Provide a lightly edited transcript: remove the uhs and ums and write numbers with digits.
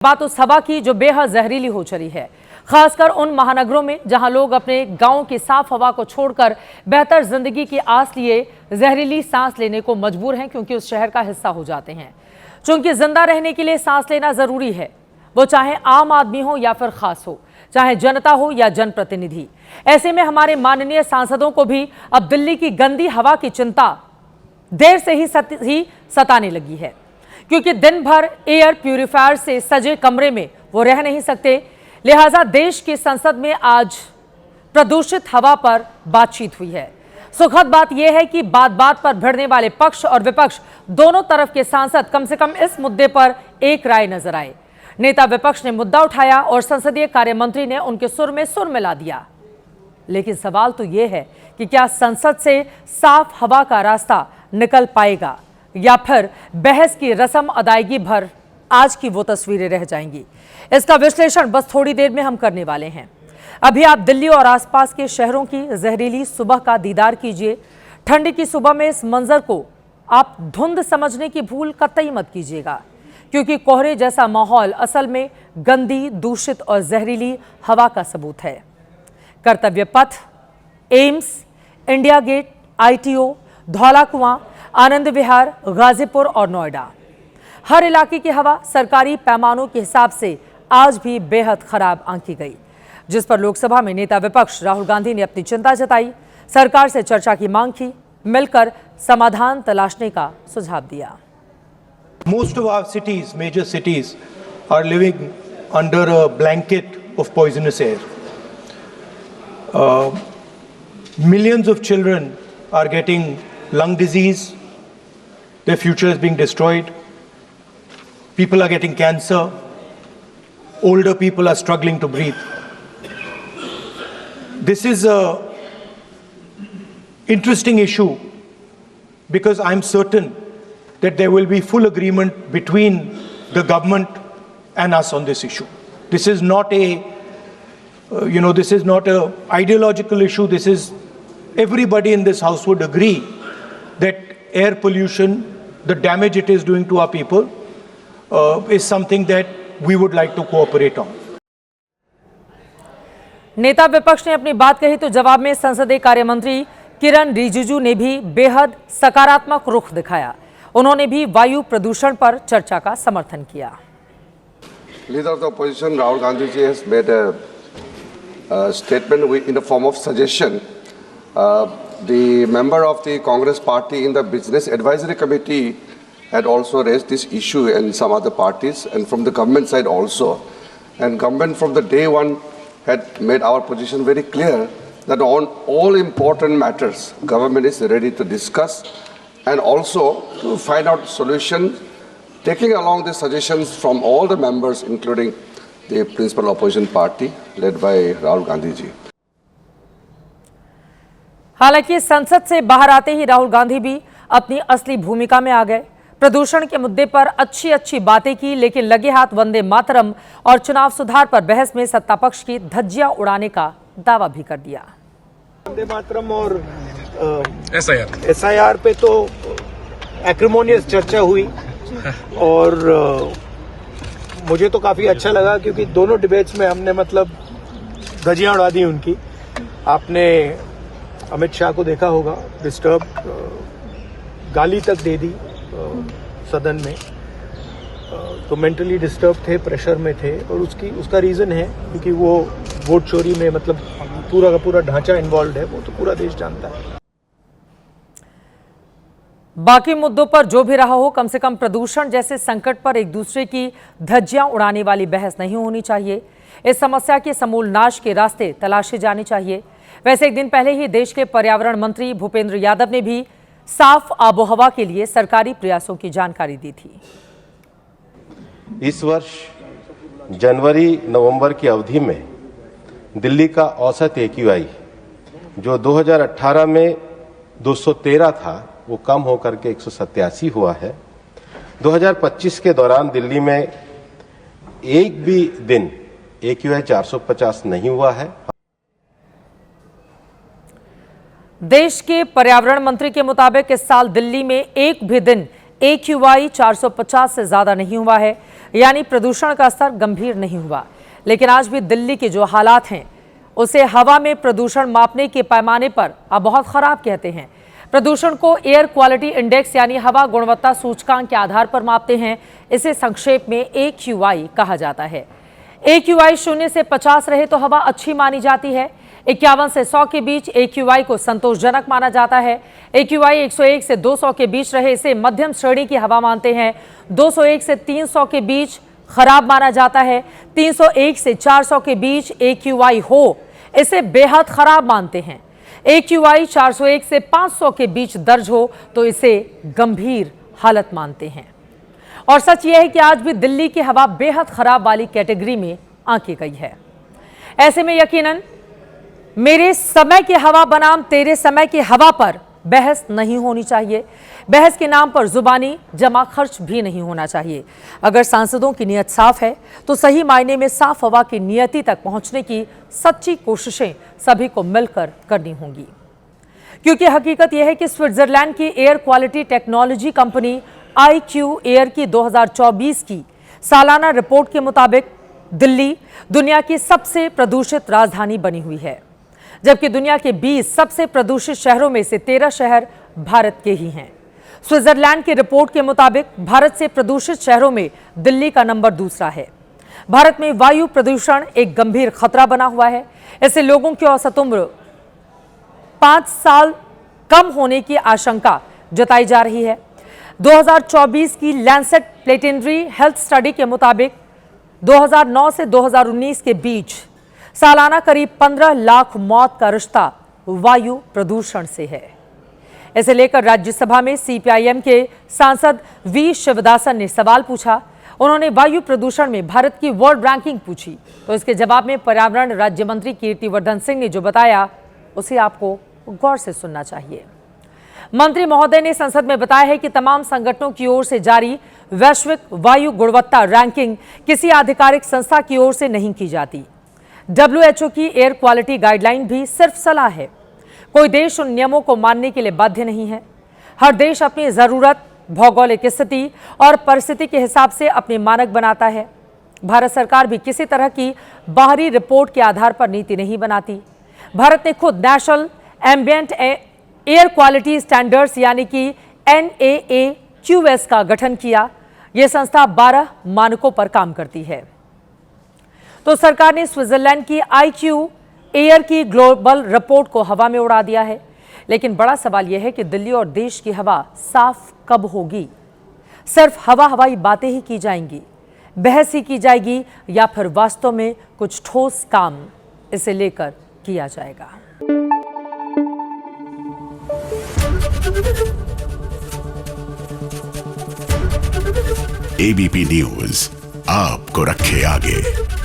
बात उस हवा की जो बेहद जहरीली हो चली है, खासकर उन महानगरों में जहां लोग अपने गांव की साफ हवा को छोड़कर बेहतर जिंदगी की आस लिए जहरीली सांस लेने को मजबूर हैं, क्योंकि उस शहर का हिस्सा हो जाते हैं। चूंकि जिंदा रहने के लिए सांस लेना जरूरी है, वो चाहे आम आदमी हो या फिर खास हो, चाहे जनता हो या जनप्रतिनिधि। ऐसे में हमारे माननीय सांसदों को भी अब दिल्ली की गंदी हवा की चिंता देर से ही सताने लगी है, क्योंकि दिन भर एयर प्यूरिफायर से सजे कमरे में वो रह नहीं सकते। लिहाजा देश की संसद में आज प्रदूषित हवा पर बातचीत हुई है। सुखद बात यह है कि बात बात पर भिड़ने वाले पक्ष और विपक्ष दोनों तरफ के सांसद कम से कम इस मुद्दे पर एक राय नजर आए। नेता विपक्ष ने मुद्दा उठाया और संसदीय कार्य मंत्री ने उनके सुर में सुर मिला दिया। लेकिन सवाल तो यह है कि क्या संसद से साफ हवा का रास्ता निकल पाएगा या फिर बहस की रस्म अदायगी भर आज की वो तस्वीरें रह जाएंगी। इसका विश्लेषण बस थोड़ी देर में हम करने वाले हैं। अभी आप दिल्ली और आसपास के शहरों की जहरीली सुबह का दीदार कीजिए। ठंड की सुबह में इस मंजर को आप धुंध समझने की भूल कतई मत कीजिएगा, क्योंकि कोहरे जैसा माहौल असल में गंदी, दूषित और जहरीली हवा का सबूत है। Kartavya Path, AIIMS, India Gate, ITO, Dhaula Kuan, Anand विहार, गाजीपुर और नोएडा, हर इलाके की हवा सरकारी पैमानों के हिसाब से आज भी बेहद खराब आंकी गई, जिस पर लोकसभा में नेता विपक्ष राहुल गांधी ने अपनी चिंता जताई, सरकार से चर्चा की मांग की, मिलकर समाधान तलाशने का सुझाव दिया। Most of our cities, major cities, are living under a blanket of poisonous air. Millions of children are getting lung disease. Their future is being destroyed. People are getting cancer. Older people are struggling to breathe. This is an interesting issue because I'm certain that there will be full agreement between the government and us on this issue. This is not this is not an ideological issue. This is everybody in this house would agree that air pollution, the damage it is doing to our people, is something that we would like to cooperate on. नेता विपक्ष ने अपनी बात कही तो जवाब में संसदीय कार्य मंत्री किरण रिजिजू ने भी बेहद सकारात्मक रुख दिखाया। उन्होंने भी वायु प्रदूषण पर चर्चा का समर्थन किया। Leader of the opposition Rahul Gandhi ji has made a statement in the form of suggestion. The member of the Congress party in the Business Advisory Committee had also raised this issue and some other parties, and from the government side also. And government from the day one had made our position very clear that on all important matters, government is ready to discuss and also to find out solutions, taking along the suggestions from all the members, including the principal opposition party led by Rahul Gandhi ji. हालांकि संसद से बाहर आते ही राहुल गांधी भी अपनी असली भूमिका में आ गए। प्रदूषण के मुद्दे पर अच्छी बातें की, लेकिन लगे हाथ वंदे मातरम और चुनाव सुधार पर बहस में सत्ता पक्ष की धज्जियां उड़ाने का दावा भी कर दिया। वंदे मातरम और SIR पे तो एक्रिमोनियस चर्चा हुई और मुझे तो काफी अच्छा लगा, क्योंकि दोनों डिबेट्स में हमने मतलब धज्जियां उड़ा दी उनकी। आपने अमित शाह को देखा होगा, डिस्टर्ब गाली तक दे दी सदन में, तो मेंटली डिस्टर्ब थे, प्रेशर में थे, और उसका रीजन है क्योंकि वो वोट चोरी में मतलब पूरा का पूरा ढांचा इन्वॉल्व है, वो तो पूरा देश जानता है। बाकी मुद्दों पर जो भी रहा हो, कम से कम प्रदूषण जैसे संकट पर एक दूसरे की धज्जियां उड़ाने वाली बहस नहीं होनी चाहिए। इस समस्या के समूल नाश के रास्ते तलाशे जाने चाहिए। वैसे एक दिन पहले ही देश के पर्यावरण मंत्री भूपेंद्र यादव ने भी साफ आबोहवा के लिए सरकारी प्रयासों की जानकारी दी थी। इस वर्ष जनवरी-नवंबर की अवधि में दिल्ली का औसत AQI जो 2018 में 213 था, वो कम होकर के 187 हुआ है। 2025 के दौरान दिल्ली में एक भी दिन AQI 450 नहीं हुआ है। देश के पर्यावरण मंत्री के मुताबिक इस साल दिल्ली में एक भी दिन AQI 450 से ज्यादा नहीं हुआ है, यानी प्रदूषण का स्तर गंभीर नहीं हुआ। लेकिन आज भी दिल्ली के जो हालात हैं उसे हवा में प्रदूषण मापने के पैमाने पर अब बहुत खराब कहते हैं। प्रदूषण को एयर क्वालिटी इंडेक्स यानी हवा गुणवत्ता सूचकांक के आधार पर मापते हैं। इसे संक्षेप में AQI कहा जाता है। AQI 0 से 50 रहे तो हवा अच्छी मानी जाती है। 51 से 100 के बीच AQI को संतोषजनक माना जाता है। AQI 101 से 200 के बीच रहे इसे मध्यम श्रेणी की हवा मानते हैं। 201 से 300 के बीच खराब माना जाता है। 301 से 400 के बीच AQI हो इसे बेहद खराब मानते हैं। AQI 401 से 500 के बीच दर्ज हो तो इसे गंभीर हालत मानते हैं। और सच यह है कि आज भी दिल्ली की हवा बेहद खराब वाली कैटेगरी में आंकी गई है। ऐसे में यकीनन मेरे समय की हवा बनाम तेरे समय की हवा पर बहस नहीं होनी चाहिए। बहस के नाम पर जुबानी जमा खर्च भी नहीं होना चाहिए। अगर सांसदों की नीयत साफ है तो सही मायने में साफ हवा की नियति तक पहुंचने की सच्ची कोशिशें सभी को मिलकर करनी होंगी। क्योंकि हकीकत यह है कि स्विट्जरलैंड की air quality technology company IQ air की 2024 की सालाना रिपोर्ट के मुताबिक दिल्ली दुनिया की सबसे प्रदूषित राजधानी बनी हुई है, जबकि दुनिया के 20 सबसे प्रदूषित शहरों में से 13 शहर भारत के ही हैं। स्विट्जरलैंड की रिपोर्ट के मुताबिक भारत से प्रदूषित शहरों में दिल्ली का नंबर दूसरा है। भारत में वायु प्रदूषण एक गंभीर खतरा बना हुआ है। इससे लोगों की औसत उम्र 5 साल कम होने की आशंका जताई जा रही है। 2024 की लैंसेट प्लेटिनरी हेल्थ स्टडी के मुताबिक 2009 से 2019 के बीच सालाना करीब 15 लाख मौत का रिश्ता वायु प्रदूषण से है। इसे लेकर राज्यसभा में CPIM के सांसद V शिवदासन ने सवाल पूछा। उन्होंने वायु प्रदूषण में भारत की वर्ल्ड रैंकिंग पूछी तो इसके जवाब में पर्यावरण राज्य मंत्री कीर्तिवर्धन सिंह ने जो बताया उसे आपको गौर से सुनना चाहिए। मंत्री महोदय ने संसद में बताया है कि तमाम संगठनों की ओर से जारी वैश्विक वायु गुणवत्ता रैंकिंग किसी आधिकारिक संस्था की ओर से नहीं की जाती। WHO की एयर क्वालिटी गाइडलाइन भी सिर्फ सलाह है। कोई देश उन नियमों को मानने के लिए बाध्य नहीं है। हर देश अपनी जरूरत, भौगोलिक स्थिति और परिस्थिति के हिसाब से अपने मानक बनाता है। भारत सरकार भी किसी तरह की बाहरी रिपोर्ट के आधार पर नीति नहीं बनाती। भारत ने खुद national ambient air quality standards यानी कि NAAQS का गठन किया। यह संस्था 12 मानकों पर काम करती है। तो सरकार ने स्विट्जरलैंड की IQ एयर की ग्लोबल रिपोर्ट को हवा में उड़ा दिया है। लेकिन बड़ा सवाल यह है कि दिल्ली और देश की हवा साफ कब होगी? सिर्फ हवाई बातें ही की जाएंगी, बहस ही की जाएगी, या फिर वास्तव में कुछ ठोस काम इसे लेकर किया जाएगा? ABP न्यूज़ आपको रखे आगे।